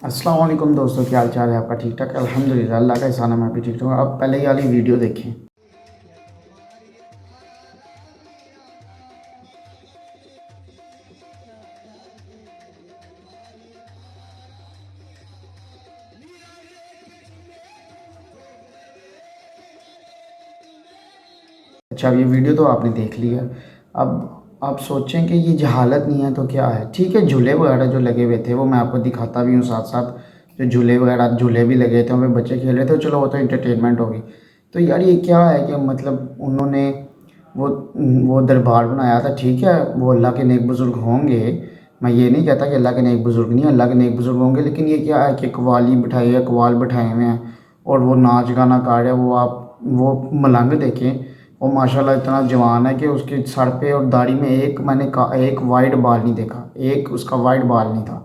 السلام علیکم دوستوں، کیا حال چال ہے آپ کا؟ ٹھیک ٹھاک الحمدللہ، اللہ کا احسان ہے، میں بھی ٹھیک ٹھاک ہوں۔ آپ پہلے یہ والی ویڈیو دیکھیں۔ اچھا، اب یہ ویڈیو تو آپ نے دیکھ لی ہے۔ اب آپ سوچیں کہ یہ جہالت نہیں ہے تو کیا ہے؟ ٹھیک ہے، جھولے وغیرہ جو لگے ہوئے تھے وہ میں آپ کو دکھاتا بھی ہوں ساتھ ساتھ۔ جو جھولے بھی لگے تھے، ہمیں بچے کھیل رہے تھے، چلو وہ تو انٹرٹینمنٹ ہوگی۔ تو یار یہ کیا ہے کہ مطلب انہوں نے وہ دربار بنایا تھا، ٹھیک ہے، وہ اللہ کے نیک بزرگ ہوں گے، میں یہ نہیں کہتا کہ اللہ کے نیک بزرگ نہیں، اللہ کے نیک بزرگ ہوں گے، لیکن یہ کیا ہے کہ قوالی بٹھائی ہے، قوال بٹھائے ہوئے ہیں اور وہ ناچ گانا کر رہے ہیں۔ وہ ملنگ دیکھیں، وہ ماشاءاللہ اتنا جوان ہے کہ اس کے سر پہ اور داڑھی میں ایک وائٹ بال نہیں دیکھا، ایک اس کا وائٹ بال نہیں تھا،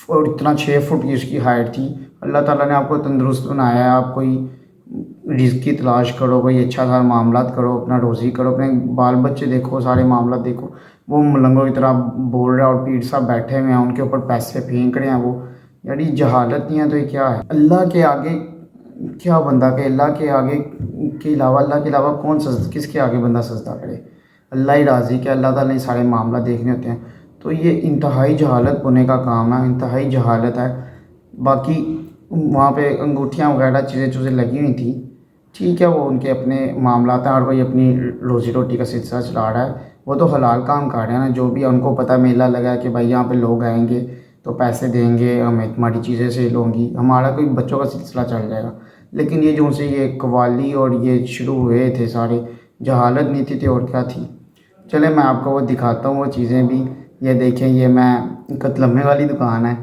اور اتنا 6 فٹ کی اس کی ہائٹ تھی۔ اللہ تعالیٰ نے آپ کو تندرست بنایا ہے، آپ کوئی رزق کی تلاش کرو، کوئی اچھا سا معاملات کرو، اپنا روزی کرو، اپنے بال بچے دیکھو، سارے معاملات دیکھو۔ وہ ملنگوں کی طرح بول رہا ہے اور پیر صاحب بیٹھے ہوئے ہیں، ان کے اوپر پیسے پھینک رہے ہیں۔ وہ یعنی جہالت نہیں ہے تو یہ کیا ہے؟ اللہ کے آگے کیا بندہ کہ اللہ کے آگے کے علاوہ، اللہ کے علاوہ کس کے آگے بندہ سجدہ کرے؟ اللہ ہی راضی کہ اللہ تعالیٰ نے سارے معاملات دیکھنے ہوتے ہیں۔ تو یہ انتہائی جہالت ہونے کا کام ہے، انتہائی جہالت ہے۔ باقی وہاں پہ انگوٹھیاں وغیرہ چیزیں لگی ہوئی تھیں، ٹھیک ہے، وہ ان کے اپنے معاملات ہیں، اور کوئی اپنی روزی روٹی کا سلسلہ چلا رہا ہے، وہ تو حلال کام کر رہے ہیں نا۔ جو بھی ان کو پتہ میلہ لگا ہے کہ بھائی یہاں پہ لوگ آئیں گے تو پیسے دیں گے، ہمیں ہماری چیزیں سیل ہوں گی، ہمارا کوئی بچوں کا سلسلہ چل جائے گا۔ لیکن یہ جو سے یہ قوالی اور یہ شروع ہوئے تھے سارے، جہالت نہیں تھی اور کیا تھی؟ چلے میں آپ کو وہ دکھاتا ہوں وہ چیزیں بھی۔ یہ دیکھیں، یہ میں قتلمے والی دکان ہے،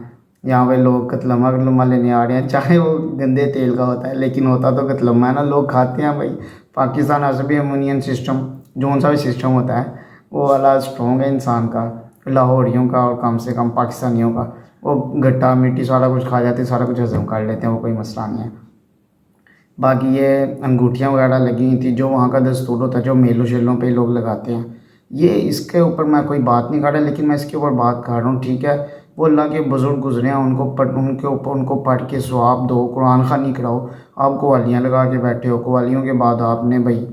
یہاں پہ لوگ قتلمہ لینے آ رہے ہیں، چاہے وہ گندے تیل کا ہوتا ہے لیکن ہوتا تو قتلمہ ہے نا، لوگ کھاتے ہیں بھائی۔ پاکستان عصبی امونین سسٹم، جو سا بھی سسٹم ہوتا ہے وہ والا اسٹرونگ ہے انسان کا، لاہوریوں کا، اور کم سے کم پاکستانیوں کا۔ وہ گٹا مٹی سارا کچھ کھا جاتے ہیں، سارا کچھ ہضم کر لیتے ہیں، وہ کوئی مسئلہ نہیں ہے۔ باقی یہ انگوٹھیاں وغیرہ لگی ہوئی تھیں، جو وہاں کا دستور ہوتا ہے، جو میلوں شیلوں پہ لوگ لگاتے ہیں، یہ اس کے اوپر میں کوئی بات نہیں کر رہا، لیکن میں اس کے اوپر بات کر رہا ہوں، ٹھیک ہے۔ وہ اللہ کے بزرگ گزرے ہیں، ان کو پڑھ کے ثواب دو، قرآن خوانی کراؤ۔ آپ قوالیاں لگا کے بیٹھے ہو، قوالیوں کے بعد آپ نے بھائی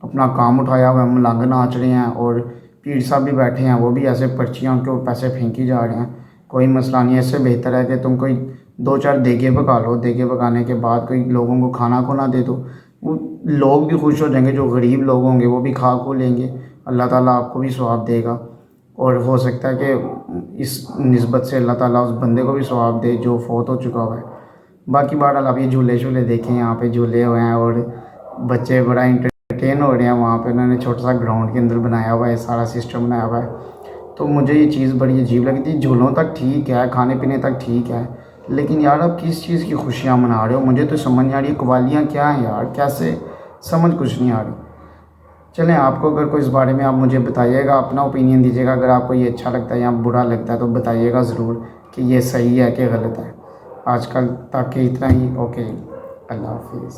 اپنا کام اٹھایا ہوا ہے، ملنگ ناچ رہے ہیں، اور پیر صاحب بھی بیٹھے ہیں، وہ بھی ایسے پرچیاں ان کے اوپر پیسے پھینکی جا رہے ہیں۔ کوئی مسئلہ نہیں ہے، اس سے بہتر ہے کہ تم کوئی 2-4 دیگیں پکا لو، دیگیں پکانے کے بعد کوئی لوگوں کو کھانا کھونا دے دو، وہ لوگ بھی خوش ہو جائیں گے، جو غریب لوگ ہوں گے وہ بھی کھا کھو لیں گے، اللہ تعالیٰ آپ کو بھی ثواب دے گا، اور ہو سکتا ہے کہ اس نسبت سے اللہ تعالیٰ اس بندے کو بھی ثواب دے جو فوت ہو چکا ہوا ہے۔ باقی بہرحال آپ یہ جھولے دیکھیں، یہاں پہ جھولے ہوئے ہیں اور بچے بڑا انٹرٹین ہو رہے ہیں وہاں پہ۔ انہوں نے چھوٹا سا گراؤنڈ کے اندر بنایا ہوا ہے، سارا سسٹم بنایا ہوا ہے۔ تو مجھے یہ چیز بڑی عجیب لگی تھی۔ جھولوں تک ٹھیک ہے، کھانے پینے تک ٹھیک ہے، لیکن یار اب کس چیز کی خوشیاں منا رہے ہو؟ مجھے تو سمجھ نہیں آ رہی، قوالیاں کیا ہیں یار؟ کیسے؟ سمجھ کچھ نہیں آ رہی۔ چلیں، آپ کو اگر کوئی اس بارے میں آپ مجھے بتائیے گا، اپنا اوپینین دیجیے گا، اگر آپ کو یہ اچھا لگتا ہے یا برا لگتا ہے تو بتائیے گا ضرور کہ یہ صحیح ہے کہ غلط ہے۔ آج کل تک اتنا ہی، اوکے، اللہ حافظ۔